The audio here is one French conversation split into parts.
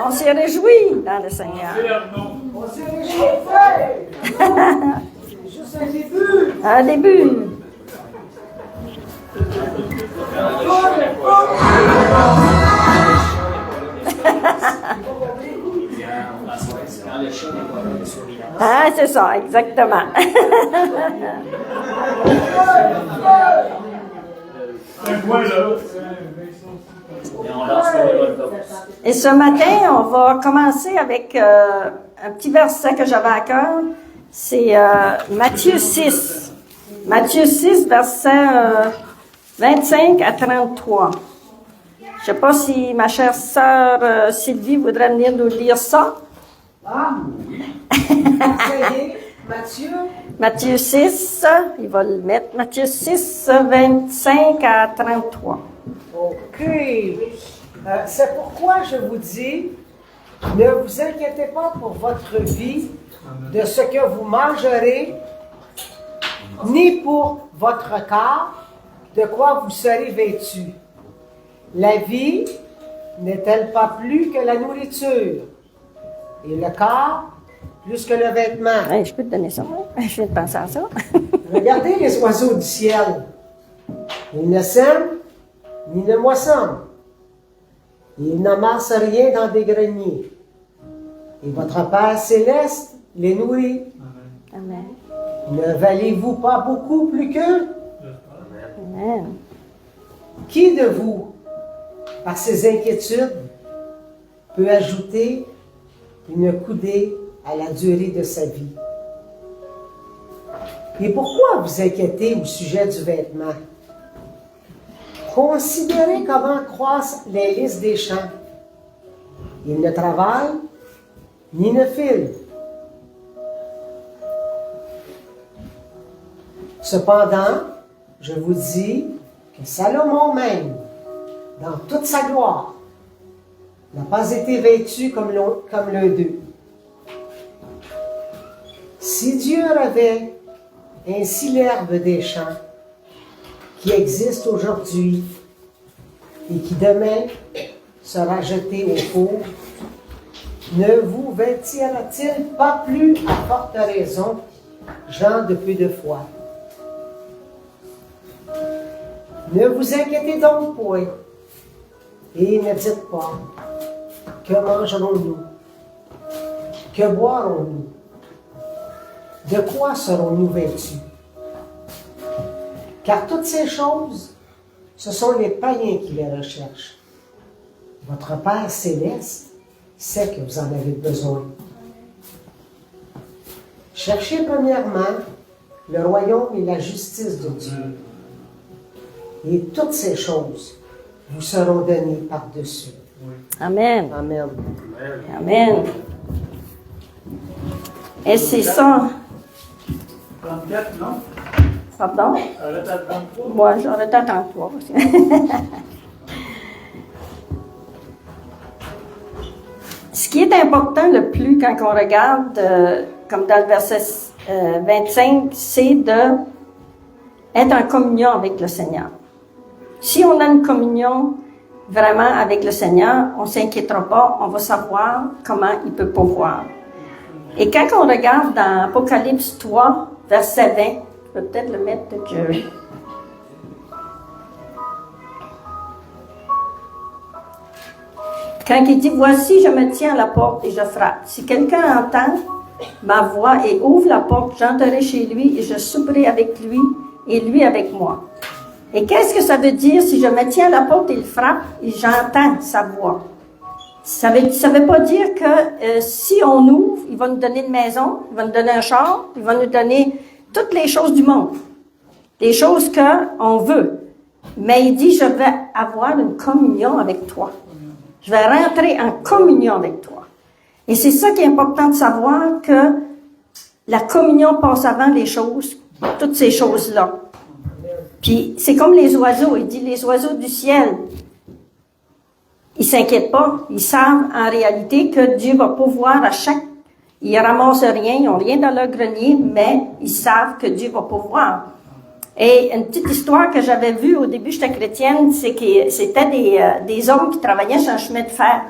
On s'est réjouis dans le Seigneur. On s'est réjouis, frère. C'est juste un début. Un début. Ah, c'est ça, exactement. Et ce matin, on va commencer avec un petit verset que j'avais à cœur. C'est Matthieu 6. Matthieu 6, verset 25 à 33. Je ne sais pas si ma chère sœur Sylvie voudrait venir nous lire ça. Ah, Matthieu. Matthieu 6, il va le mettre. Matthieu 6, 25 à 33. OK. C'est pourquoi je vous dis, ne vous inquiétez pas pour votre vie, de ce que vous mangerez, ni pour votre corps, de quoi vous serez vêtu. La vie n'est-elle pas plus que la nourriture, et le corps plus que le vêtement? Hey, je peux te donner ça. Je viens de penser à ça. Regardez les oiseaux du ciel. Ils ne sèment, ni ne moissonnent. Ils n'amassent rien dans des greniers. Et votre Père céleste les nourrit. Amen. Ne valez-vous pas beaucoup plus qu'eux? Amen. Qui de vous, par ses inquiétudes, peut ajouter une coudée à la durée de sa vie? Et pourquoi vous inquiétez au sujet du vêtement? Considérez comment croissent les lys des champs. Ils ne travaillent ni ne filent. Cependant, je vous dis que Salomon même, dans toute sa gloire, n'a pas été vêtu comme l'un d'eux. Si Dieu revêt ainsi l'herbe des champs, qui existe aujourd'hui et qui demain sera jetée au four, ne vous vêtira-t-il pas plus à forte raison, gens de peu de foi? Ne vous inquiétez donc point, et ne dites pas, que mangerons-nous? Que boirons-nous? De quoi serons-nous vêtus? Car toutes ces choses, ce sont les païens qui les recherchent. Votre Père céleste sait que vous en avez besoin. Cherchez premièrement le royaume et la justice de Dieu. Et toutes ces choses vous seront données par-dessus. Amen. Amen. Amen. Et c'est ça. 34, non? Pardon? Arrête à 33. Moi, j'aurais à 33 aussi. Ce qui est important le plus quand on regarde, comme dans le verset 25, c'est d'être en communion avec le Seigneur. Si on a une communion vraiment avec le Seigneur, on ne s'inquiétera pas, on va savoir comment il peut pourvoir. Et quand on regarde dans Apocalypse 3, verset 20, je peux peut-être le mettre que... Quand il dit « Voici, je me tiens à la porte et je frappe. Si quelqu'un entend ma voix et ouvre la porte, j'entrerai chez lui et je souperai avec lui et lui avec moi. » Et qu'est-ce que ça veut dire si je me tiens à la porte et il frappe et j'entends sa voix? Ça veut pas dire que si on ouvre, il va nous donner une maison, il va nous donner un char, il va nous donner toutes les choses du monde. Les choses qu'on veut. Mais il dit, je vais avoir une communion avec toi. Je vais rentrer en communion avec toi. Et c'est ça qui est important de savoir, que la communion passe avant les choses, toutes ces choses-là. Puis c'est comme les oiseaux, il dit les oiseaux du ciel, ils s'inquiètent pas, ils savent en réalité que Dieu va pourvoir à chaque... Ils ramassent rien, ils n'ont rien dans leur grenier, mais ils savent que Dieu va pourvoir. Et une petite histoire que j'avais vue au début, j'étais chrétienne, c'est que c'était des hommes qui travaillaient sur un chemin de fer.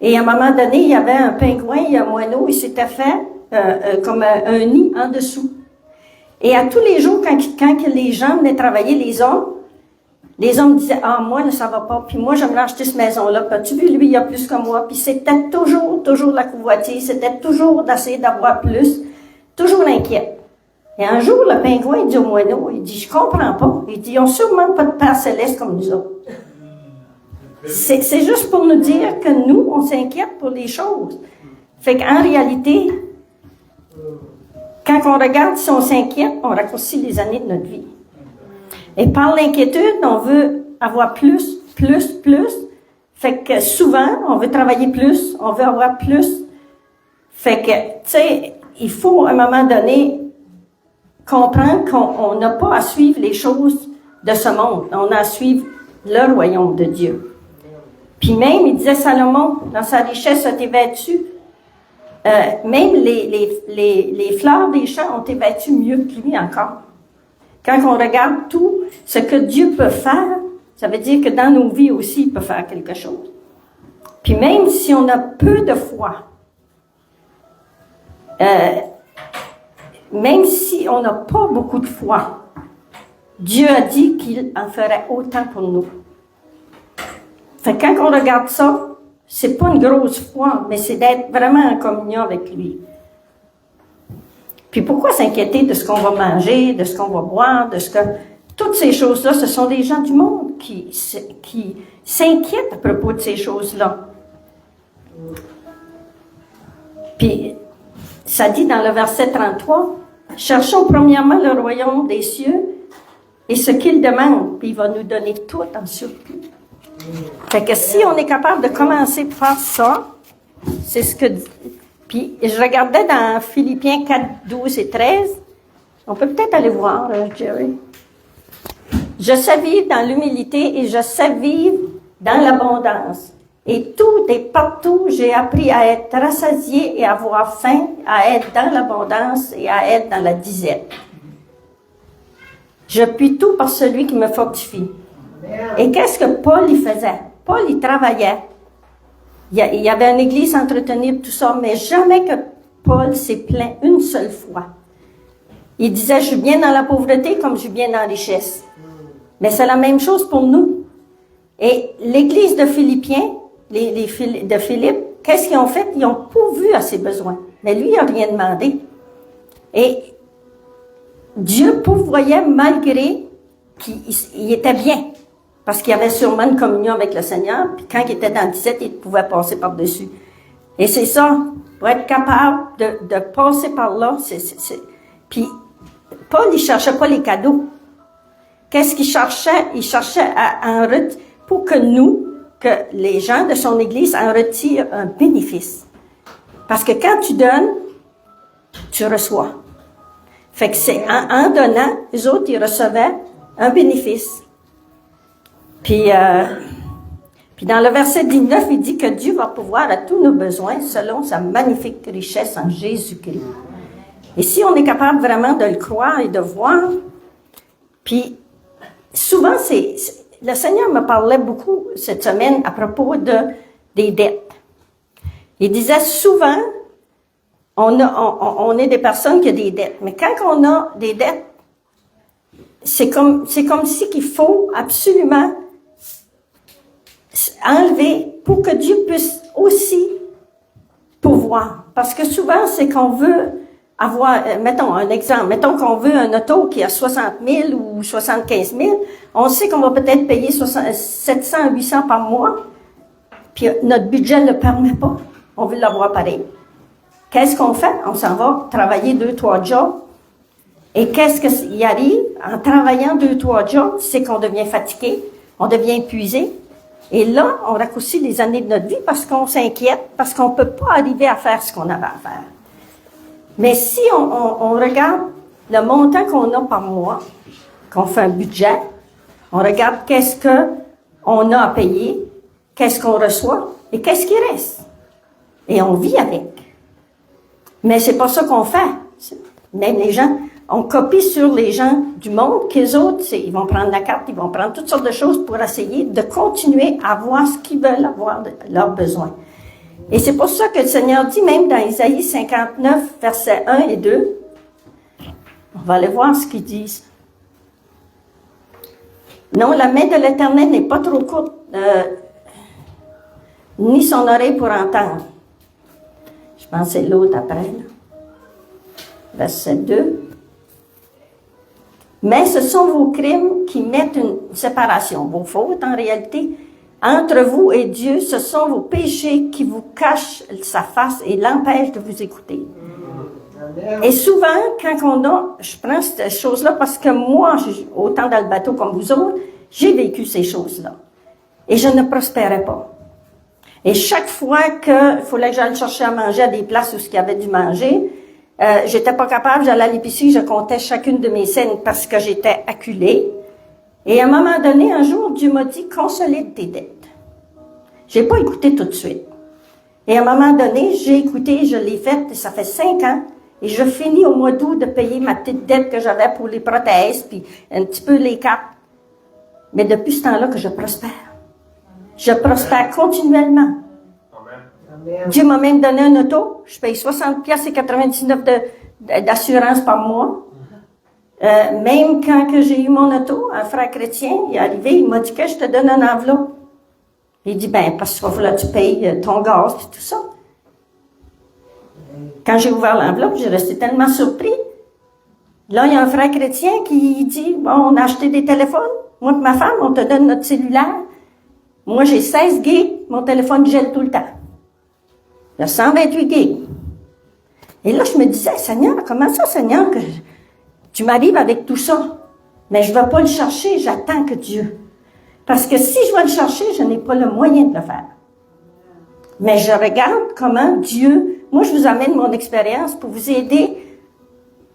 Et à un moment donné, il y avait un pingouin, il y a un moineau, il s'était fait comme un nid en dessous. Et à tous les jours, quand les gens venaient travailler, les hommes disaient, ah, moi, là, ça va pas, puis moi, j'aimerais acheter cette maison-là, puis as-tu vu, lui, il y a plus que moi, puis c'était toujours la convoitise, c'était toujours d'essayer d'avoir plus, toujours inquiète. Et un jour, le pingouin, il dit au moineau, il dit, je comprends pas. Il dit, ils ont sûrement pas de Père céleste comme nous autres. C'est juste pour nous dire que nous, on s'inquiète pour les choses. Fait qu'en réalité, quand on regarde si on s'inquiète, on raccourcit les années de notre vie. Et par l'inquiétude, on veut avoir plus. Fait que souvent, on veut travailler plus, on veut avoir plus. Fait que, tu sais, il faut à un moment donné comprendre qu'on n'a pas à suivre les choses de ce monde. On a à suivre le royaume de Dieu. Puis même, il disait Salomon, dans sa richesse a été vêtu, même les fleurs des champs ont été vêtues mieux que lui encore. Quand on regarde tout ce que Dieu peut faire, ça veut dire que dans nos vies aussi, il peut faire quelque chose. Puis même si on a peu de foi, même si on n'a pas beaucoup de foi, Dieu a dit qu'il en ferait autant pour nous. Fait que quand on regarde ça, c'est pas une grosse foi, mais c'est d'être vraiment en communion avec lui. Puis pourquoi s'inquiéter de ce qu'on va manger, de ce qu'on va boire, de ce que... Toutes ces choses-là, ce sont des gens du monde qui s'inquiètent à propos de ces choses-là. Puis, ça dit dans le verset 33, « Cherchons premièrement le royaume des cieux et ce qu'il demande, puis il va nous donner tout en surplus. » Fait que si on est capable de commencer par faire ça, c'est ce que... Puis, je regardais dans Philippiens 4, 12 et 13. On peut peut-être aller voir, Jerry. Je sais vivre dans l'humilité et je sais vivre dans l'abondance. Et tout et partout, j'ai appris à être rassasié et à avoir faim, à être dans l'abondance et à être dans la disette. Je puis tout par celui qui me fortifie. Et qu'est-ce que Paul y faisait? Paul y travaillait. Il y avait une église à entretenir, tout ça, mais jamais que Paul s'est plaint une seule fois. Il disait, je suis bien dans la pauvreté comme je suis bien dans la richesse. Mais c'est la même chose pour nous. Et l'église de Philippiens, de Philippe, qu'est-ce qu'ils ont fait? Ils ont pourvu à ses besoins. Mais lui, il n'a rien demandé. Et Dieu pourvoyait malgré qu'il était bien. Parce qu'il avait sûrement une communion avec le Seigneur, puis quand il était dans le 17, il pouvait passer par-dessus. Et c'est ça, pour être capable de passer par là, Puis, Paul, il cherchait pas les cadeaux. Qu'est-ce qu'il cherchait? Il cherchait pour que les gens de son Église en retirent un bénéfice. Parce que quand tu donnes, tu reçois. Fait que c'est en donnant, les autres, ils recevaient un bénéfice. Puis dans le verset 19, il dit que Dieu va pourvoir à tous nos besoins selon sa magnifique richesse en Jésus-Christ. Et si on est capable vraiment de le croire et de voir, puis souvent, le Seigneur me parlait beaucoup cette semaine à propos des dettes. Il disait souvent, on est des personnes qui ont des dettes, mais quand on a des dettes, c'est comme si qu'il faut absolument enlever pour que Dieu puisse aussi pourvoir. Parce que souvent, c'est qu'on veut avoir, mettons un exemple, mettons qu'on veut un auto qui a 60 000 ou 75 000, on sait qu'on va peut-être payer 700 800 par mois, puis notre budget ne le permet pas. On veut l'avoir pareil. Qu'est-ce qu'on fait? On s'en va travailler 2-3 jobs. Et qu'est-ce qui arrive? En travaillant 2-3 jobs, c'est qu'on devient fatigué, on devient épuisé. Et là, on raccourcit les années de notre vie parce qu'on s'inquiète, parce qu'on ne peut pas arriver à faire ce qu'on avait à faire. Mais si on regarde le montant qu'on a par mois, qu'on fait un budget, on regarde qu'est-ce qu'on a à payer, qu'est-ce qu'on reçoit et qu'est-ce qui reste. Et on vit avec. Mais c'est pas ça qu'on fait. Même les gens, on copie sur les gens du monde qu'eux autres, ils vont prendre la carte, ils vont prendre toutes sortes de choses pour essayer de continuer à avoir ce qu'ils veulent avoir, leurs besoins. Et c'est pour ça que le Seigneur dit, même dans Isaïe 59, versets 1 et 2, on va aller voir ce qu'ils disent. Non, la main de l'Éternel n'est pas trop courte, ni son oreille pour entendre. Je pense que c'est l'autre après, là. Verset 2. Mais ce sont vos crimes qui mettent une séparation, vos fautes en réalité, entre vous et Dieu. Ce sont vos péchés qui vous cachent sa face et l'empêchent de vous écouter. Et souvent, quand on a, je prends cette chose-là parce que moi, autant dans le bateau comme vous autres, j'ai vécu ces choses-là. Et je ne prospérais pas. Et chaque fois qu'il fallait que j'aille chercher à manger à des places où il y avait du manger, j'étais pas capable, j'allais à l'épicerie, je comptais chacune de mes scènes parce que j'étais acculée. Et à un moment donné, un jour, Dieu m'a dit, consolide tes dettes. J'ai pas écouté tout de suite. Et à un moment donné, j'ai écouté, je l'ai fait, ça fait 5 ans. Et je finis au mois d'août de payer ma petite dette que j'avais pour les prothèses, puis un petit peu les cartes. Mais depuis ce temps-là que je prospère. Je prospère continuellement. Amen. Dieu m'a même donné un auto. Je paye 60 piastres et 99 d'assurance par mois. Même quand que j'ai eu mon auto, un frère chrétien, il est arrivé, il m'a dit que je te donne une enveloppe. Il dit, ben, parce qu'il va falloir que tu payes ton gaz et tout ça. Quand j'ai ouvert l'enveloppe, j'ai resté tellement surpris. Là, il y a un frère chrétien qui dit, bon, on a acheté des téléphones. Moi et ma femme, on te donne notre cellulaire. Moi, j'ai 16 gigs, mon téléphone gèle tout le temps. Il y a 128 gigs. Et là, je me disais, Seigneur, comment ça, Seigneur, que tu m'arrives avec tout ça? Mais je ne vais pas le chercher, j'attends que Dieu. Parce que si je vais le chercher, je n'ai pas le moyen de le faire. Mais je regarde comment Dieu, moi, je vous amène mon expérience pour vous aider.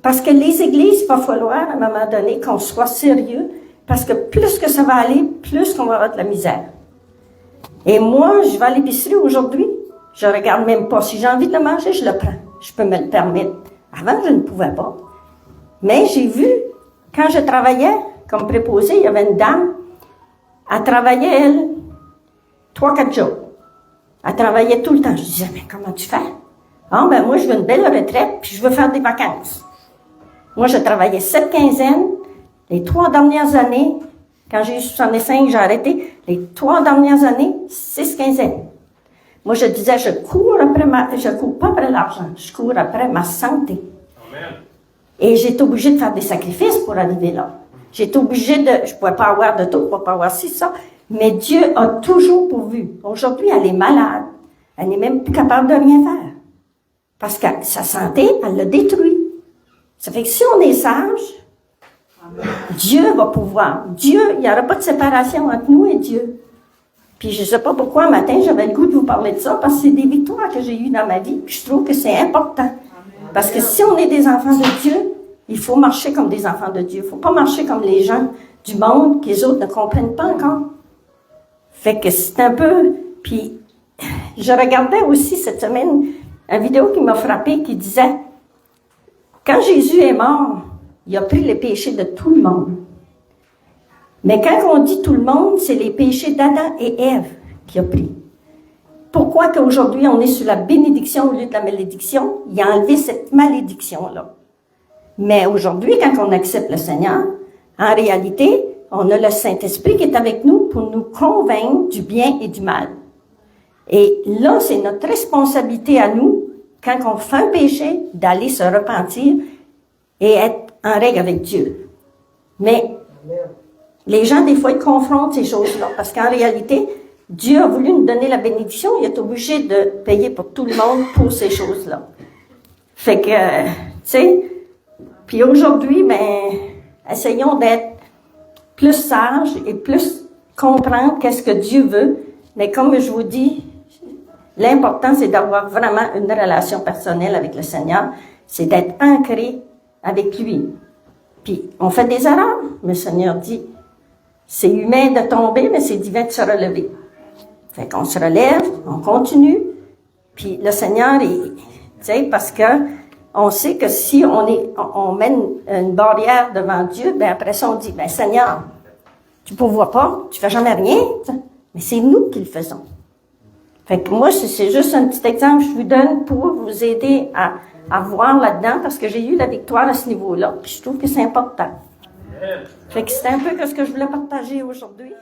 Parce que les églises, il va falloir, à un moment donné, qu'on soit sérieux. Parce que plus que ça va aller, plus qu'on va avoir de la misère. Et moi, je vais à l'épicerie aujourd'hui, je regarde même pas. Si j'ai envie de le manger, je le prends. Je peux me le permettre. Avant, je ne pouvais pas. Mais j'ai vu, quand je travaillais comme préposée, il y avait une dame, elle travaillait, elle, 3-4 jours. Elle travaillait tout le temps. Je disais, mais comment tu fais? Ah, ben moi, je veux une belle retraite, puis je veux faire des vacances. Moi, je travaillais 7 quinzaines. Les 3 dernières années, quand j'ai eu 65, j'ai arrêté. Les 3 dernières années, 6 quinzaines. Moi, je disais, je cours pas après l'argent, je cours après ma santé. Amen. Et j'étais obligée de faire des sacrifices pour arriver là. J'étais obligée je pouvais pas avoir de tout, je pouvais pas avoir ci, ça. Mais Dieu a toujours pourvu. Aujourd'hui, elle est malade. Elle n'est même plus capable de rien faire. Parce que sa santé, elle l'a détruit. Ça fait que si on est sage, Dieu va pouvoir. Dieu, il n'y aura pas de séparation entre nous et Dieu. Puis je ne sais pas pourquoi, un matin, j'avais le goût de vous parler de ça, parce que c'est des victoires que j'ai eues dans ma vie, puis je trouve que c'est important. Parce que si on est des enfants de Dieu, il faut marcher comme des enfants de Dieu. Il ne faut pas marcher comme les gens du monde, que les autres ne comprennent pas encore. Fait que c'est un peu... Puis je regardais aussi cette semaine une vidéo qui m'a frappée, qui disait, quand Jésus est mort, il a pris les péchés de tout le monde. Mais quand on dit tout le monde, c'est les péchés d'Adam et Ève qu'il a pris. Pourquoi qu'aujourd'hui on est sur la bénédiction au lieu de la malédiction? Il a enlevé cette malédiction-là. Mais aujourd'hui, quand on accepte le Seigneur, en réalité, on a le Saint-Esprit qui est avec nous pour nous convaincre du bien et du mal. Et là, c'est notre responsabilité à nous, quand on fait un péché, d'aller se repentir et être en règle avec Dieu. Mais les gens, des fois, ils confrontent ces choses-là, parce qu'en réalité, Dieu a voulu nous donner la bénédiction, il est obligé de payer pour tout le monde pour ces choses-là. Fait que, tu sais, puis aujourd'hui, ben, essayons d'être plus sages et plus comprendre qu'est-ce que Dieu veut. Mais comme je vous dis, l'important, c'est d'avoir vraiment une relation personnelle avec le Seigneur. C'est d'être ancré avec lui. Puis, on fait des erreurs. Mais le Seigneur dit, c'est humain de tomber, mais c'est divin de se relever. Fait qu'on se relève, on continue. Puis, le Seigneur, tu sais, parce que on sait que si on mène une barrière devant Dieu, ben après ça, on dit, ben Seigneur, tu ne pourvois pas, tu fais jamais rien, mais c'est nous qui le faisons. Fait que moi, c'est juste un petit exemple que je vous donne pour vous aider à voir là-dedans, parce que j'ai eu la victoire à ce niveau-là, puis je trouve que c'est important. Fait que c'est un peu ce que je voulais partager aujourd'hui.